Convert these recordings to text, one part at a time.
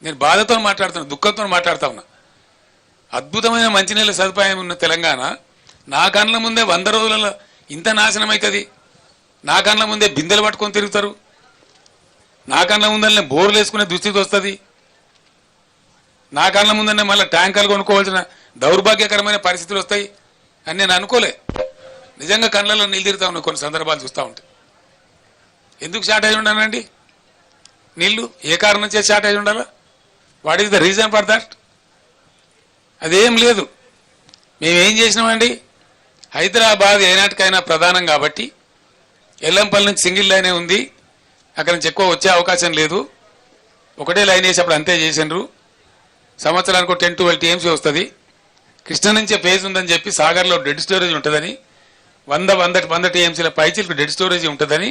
నేను బాధతో మాట్లాడుతున్నా, దుఃఖంతో మాట్లాడుతా ఉన్నా. అద్భుతమైన మంచినీళ్ళ సదుపాయం ఉన్న తెలంగాణ నా కళ్ళ ముందే 100 రోజులలో ఇంత నాశనం అవుతుంది. నా కళ్ళ ముందే బిందెలు పట్టుకొని తిరుగుతారు. నా కళ్ళ ముందరనే బోర్లు వేసుకునే దుస్థితి వస్తుంది. నా కళ్ళ ముందరనే మళ్ళీ ట్యాంకర్లు కొనుక్కోవాల్సిన దౌర్భాగ్యకరమైన పరిస్థితులు వస్తాయి అని నేను అనుకోలే. నిజంగా కళ్ళలో నీళ్ళు తిరుగుతా ఉన్నాయి కొన్ని సందర్భాలు చూస్తూ ఉంటే. ఎందుకు షార్టేజ్ ఉండాలండి నీళ్లు? ఏ కారణం చేసి షార్టేజ్ ఉండాలా? What is the reason for that? అదేం లేదు. మేమేం చేసినామండి, హైదరాబాద్ ఏనాటికైనా ప్రధానం కాబట్టి ఎల్లంపల్లి నుంచి సింగిల్ లైనే ఉంది, అక్కడి నుంచి ఎక్కువ వచ్చే అవకాశం లేదు. ఒకటే లైన్ వేసేప్పుడు అంతే చేసిండ్రు. సంవత్సరానికి 10-12 TMC వస్తుంది. కృష్ణ నుంచే ఫేజ్ ఉందని చెప్పి సాగర్లో డెడ్ స్టోరేజ్ ఉంటుందని, 100 TMCల పైచిలకు డెడ్ స్టోరేజ్ ఉంటుందని,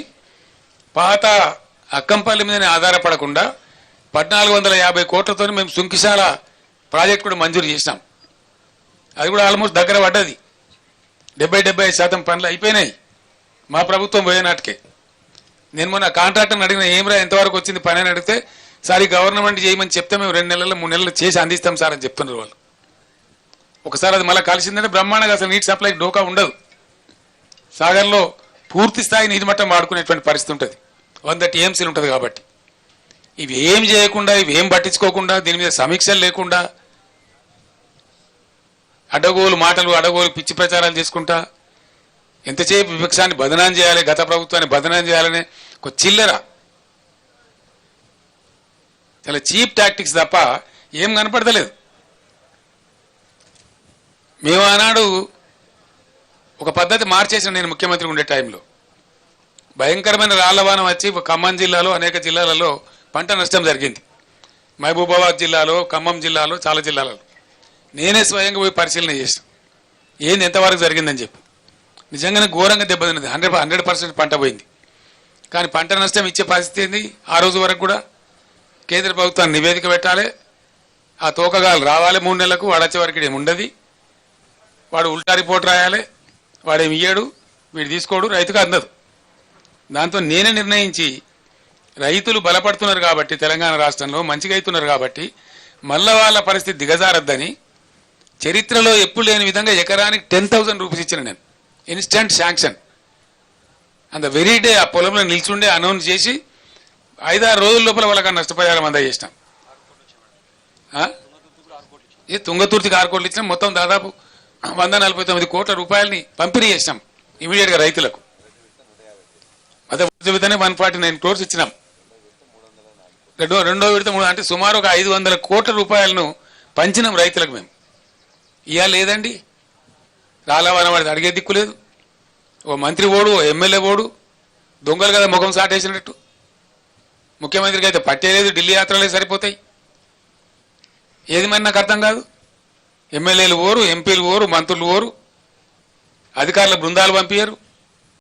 పాత అక్కంపల్లి మీదనే ఆధారపడకుండా 1450 కోట్లతో మేము సుంకిశాల ప్రాజెక్ట్ కూడా మంజూరు చేసినాం. అది కూడా ఆల్మోస్ట్ దగ్గర పడ్డది. 70-75% పనులు అయిపోయినాయి మా ప్రభుత్వం పోయేనాటికే. నేను మొన్న కాంట్రాక్టర్ని అడిగిన, ఏమరా ఎంతవరకు వచ్చింది పని అని అడిగితే, సార్ ఈ గవర్నమెంట్ చేయమని చెప్తే మేము 2 నెలలు 3 నెలలు చేసి అందిస్తాం సార్ అని చెప్తున్నారు వాళ్ళు. ఒకసారి అది మళ్ళీ కలిసిందంటే బ్రహ్మాండంగా అసలు నీటి సప్లై డోకా ఉండదు. సాగర్లో పూర్తి స్థాయి నీటి మట్టం వాడుకునేటువంటి పరిస్థితి ఉంటుంది. 100 TMCలు ఉంటుంది కాబట్టి. ఇవి ఏం చేయకుండా, ఇవి ఏం పట్టించుకోకుండా, దీని మీద సమీక్షలు లేకుండా, అడ్డగోలు మాటలు, అడ్డగోలు పిచ్చి ప్రచారాలు చేసుకుంటా ఎంతసేపు విపక్షాన్ని బదనాం చేయాలి, గత ప్రభుత్వాన్ని బదనాం చేయాలనే ఒక చిల్లర, చాలా చీప్ టాక్టిక్స్ తప్ప ఏం కనపడతలేదు. మేము ఆనాడు ఒక పద్ధతి మార్చేసిన, నేను ముఖ్యమంత్రి ఉండే టైంలో భయంకరమైన రాళ్లవానం వచ్చి ఖమ్మం జిల్లాలో అనేక జిల్లాలలో పంట నష్టం జరిగింది. మహబూబాబాద్ జిల్లాలో, ఖమ్మం జిల్లాలో, చాలా జిల్లాలలో నేనే స్వయంగా పోయి పరిశీలన చేసాను ఏంది ఎంతవరకు జరిగిందని చెప్పి. నిజంగానే ఘోరంగా దెబ్బతిన్నది. 100% పంట పోయింది. కానీ పంట నష్టం ఇచ్చే పరిస్థితి ఏంది? ఆ రోజు వరకు కూడా కేంద్ర ప్రభుత్వాన్ని నివేదిక పెట్టాలి, ఆ తోకగాలు రావాలి 3 నెలలకు, వాడు వచ్చే వరకు ఏమి ఉండదు, వాడు ఉల్టా రిపోర్ట్ రాయాలి, వాడేమి ఇయ్యాడు, వీడు తీసుకోడు, రైతుకు అందదు. దాంతో నేనే నిర్ణయించి, రైతులు బలపడుతున్నారు కాబట్టి తెలంగాణ రాష్ట్రంలో మంచిగా అవుతున్నారు కాబట్టి మళ్ళా వాళ్ళ పరిస్థితి దిగజారద్దని చరిత్రలో ఎప్పుడు లేని విధంగా ఎకరానికి 10,000 రూపీస్ ఇచ్చిన నేను, ఇన్స్టెంట్ శాంక్షన్. అంత వెరీ డే ఆ పొలంలో నిల్చుండే అనౌన్స్ చేసి 5-6 రోజుల లోపల వాళ్ళకి నష్టపరిహారం అందజేసినాం. ఏ తుంగతుర్తికి 6 కోట్లు ఇచ్చినాం. మొత్తం దాదాపు 149 కోట్ల రూపాయలని పంపిణీ చేసినాం ఇమీడియట్గా రైతులకు. అదే విధంగా 149 crores ఇచ్చినాం. రెండో విడత అంటే సుమారు ఒక 500 కోట్ల రూపాయలను పంచినాం రైతులకు మేము. ఇవాళ లేదండి, రాలవరం వాడిది అడిగే దిక్కు లేదు. ఓ మంత్రి ఓడు, ఓ ఎమ్మెల్యే ఓడు, దొంగలు కదా ముఖం సాటేసినట్టు. ముఖ్యమంత్రికి అయితే పట్టేలేదు, ఢిల్లీ యాత్రలే సరిపోతాయి. ఏది మరి నాకు అర్థం కాదు. ఎమ్మెల్యేలు ఓరు, ఎంపీలు ఓరు, మంత్రులు ఓరు, అధికారుల బృందాలు పంపించారు.